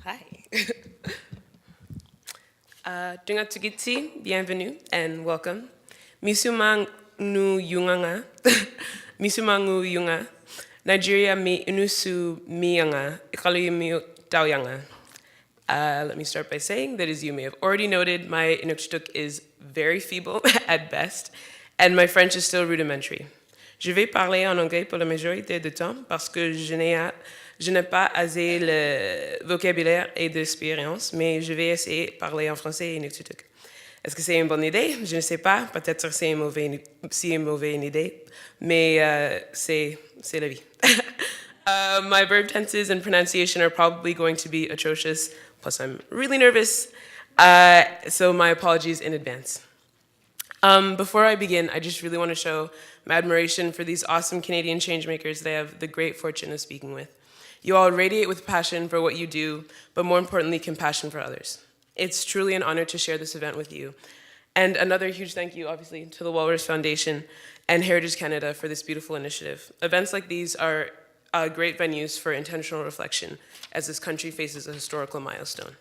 Hi. Dunga Tugiti, bienvenue and welcome. Misumang nu yunganga, misumangu yunga, Nigeria mi inusu miyanga, Iqaluit mi tauyanga. Let me start by saying that, as you may have already noted, my Inuktitut is very feeble at best, and my French is still rudimentary. Je vais parler en anglais pour la majorité du temps parce que je n'ai pas assez le vocabulaire et d'expérience, mais je vais essayer de parler en français et Inuktitut. Est-ce que c'est une bonne idée? Je ne sais pas. Peut-être c'est une mauvaise idée, mais c'est la vie. My verb tenses and pronunciation are probably going to be atrocious, plus I'm really nervous, so my apologies in advance. Before I begin, I just really want to show my admiration for these awesome Canadian changemakers that I have the great fortune of speaking with. You all radiate with passion for what you do, but more importantly, compassion for others. It's truly an honor to share this event with you. And another huge thank you, obviously, to the Walrus Foundation and Heritage Canada for this beautiful initiative. Events like these are great venues for intentional reflection as this country faces a historical milestone.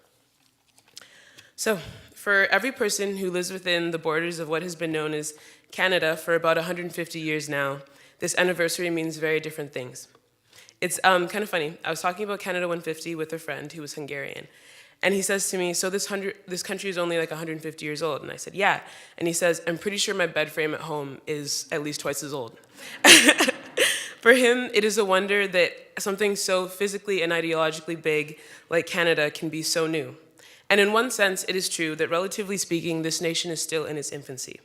So, for every person who lives within the borders of what has been known as Canada for about 150 years now, this anniversary means very different things. It's kind of funny. I was talking about Canada 150 with a friend who was Hungarian. And he says to me, so this country is only like 150 years old. And I said, yeah. And he says, I'm pretty sure my bed frame at home is at least twice as old. For him, it is a wonder that something so physically and ideologically big like Canada can be so new. And in one sense, it is true that relatively speaking, this nation is still in its infancy.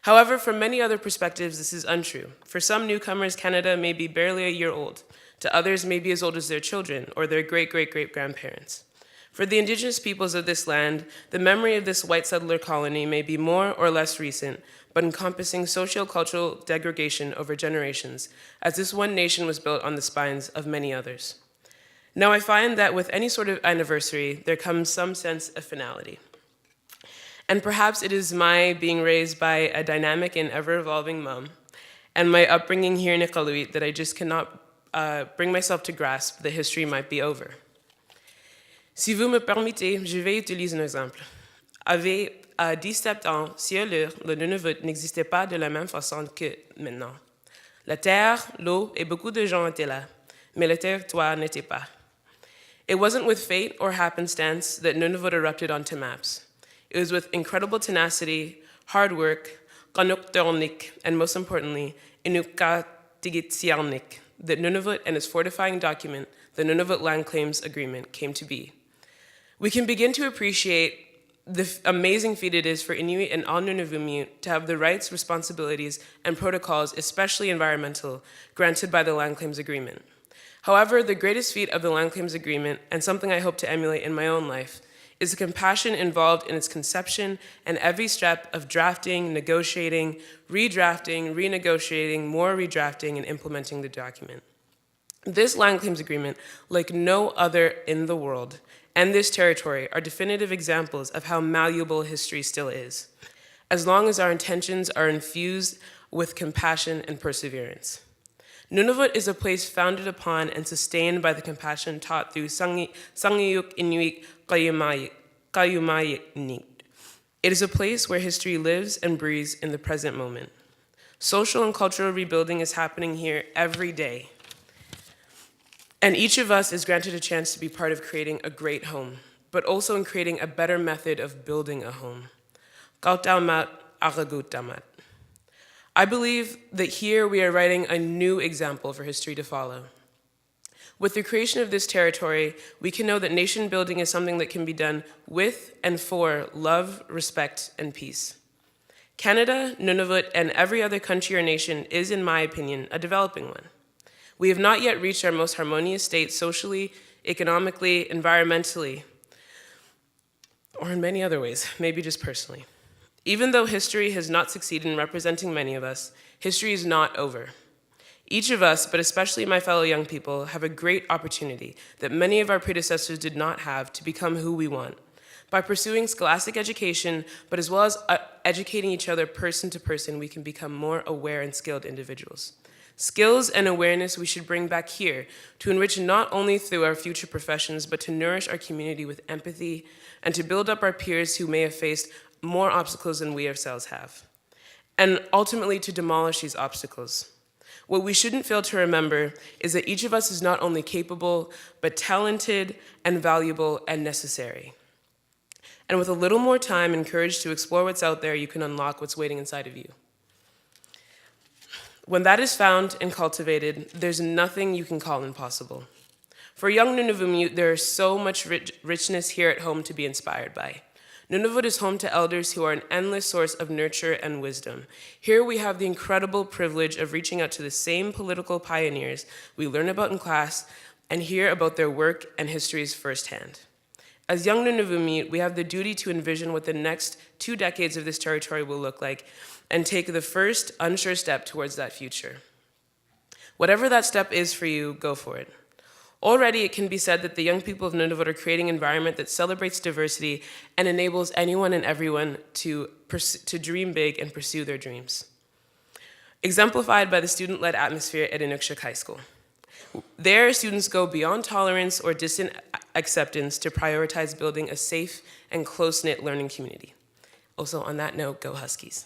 However, from many other perspectives, this is untrue. For some newcomers, Canada may be barely a year old. To others, may be as old as their children or their great-great-great-grandparents. For the indigenous peoples of this land, the memory of this white settler colony may be more or less recent, but encompassing socio-cultural degradation over generations, as this one nation was built on the spines of many others. Now, I find that with any sort of anniversary, there comes some sense of finality. And perhaps it is my being raised by a dynamic and ever-evolving mom, and my upbringing here in Iqaluit that I just cannot bring myself to grasp that history might be over. Si vous me permettez, je vais utiliser un exemple. Avait 17 ans, si alors le Nunavut n'existait pas de la même façon que maintenant. La terre, l'eau et beaucoup de gens étaient là, mais le territoire n'était pas. It wasn't with fate or happenstance that Nunavut erupted onto maps. It was with incredible tenacity, hard work, qanoktornik, and most importantly, inukatigitiarnik, that Nunavut and its fortifying document, the Nunavut Land Claims Agreement, came to be. We can begin to appreciate the amazing feat it is for Inuit and all Nunavummiut to have the rights, responsibilities, and protocols, especially environmental, granted by the Land Claims Agreement. However, the greatest feat of the Land Claims Agreement, and something I hope to emulate in my own life, is the compassion involved in its conception and every step of drafting, negotiating, redrafting, renegotiating, more redrafting, and implementing the document. This Land Claims Agreement, like no other in the world, and this territory are definitive examples of how malleable history still is, as long as our intentions are infused with compassion and perseverance. Nunavut is a place founded upon and sustained by the compassion taught through Sangiyuk Inuit Kayumayik. It is a place where history lives and breathes in the present moment. Social and cultural rebuilding is happening here every day. And each of us is granted a chance to be part of creating a great home, but also in creating a better method of building a home. Kautamat aragutamat. I believe that here we are writing a new example for history to follow. With the creation of this territory, we can know that nation building is something that can be done with and for love, respect, and peace. Canada, Nunavut, and every other country or nation is, in my opinion, a developing one. We have not yet reached our most harmonious state socially, economically, environmentally, or in many other ways, maybe just personally. Even though history has not succeeded in representing many of us, history is not over. Each of us, but especially my fellow young people, have a great opportunity that many of our predecessors did not have to become who we want. By pursuing scholastic education, but as well as educating each other person to person, we can become more aware and skilled individuals. Skills and awareness we should bring back here to enrich not only through our future professions, but to nourish our community with empathy and to build up our peers who may have faced more obstacles than we ourselves have. And ultimately to demolish these obstacles. What we shouldn't fail to remember is that each of us is not only capable, but talented and valuable and necessary. And with a little more time and courage to explore what's out there, you can unlock what's waiting inside of you. When that is found and cultivated, there's nothing you can call impossible. For young Nunavut, there is so much richness here at home to be inspired by. Nunavut is home to elders who are an endless source of nurture and wisdom. Here we have the incredible privilege of reaching out to the same political pioneers we learn about in class and hear about their work and histories firsthand. As young Nunavut, we have the duty to envision what the next 2 decades of this territory will look like and take the first unsure step towards that future. Whatever that step is for you, go for it. Already, it can be said that the young people of Nunavut are creating an environment that celebrates diversity and enables anyone and everyone to dream big and pursue their dreams. Exemplified by the student-led atmosphere at Iqaluit High School. There, students go beyond tolerance or distant acceptance to prioritize building a safe and close-knit learning community. Also, on that note, go Huskies.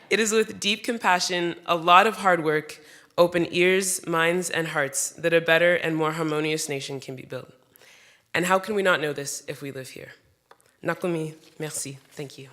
It is with deep compassion, a lot of hard work, open ears, minds, and hearts that a better and more harmonious nation can be built. And how can we not know this if we live here? Nakumi, merci, thank you.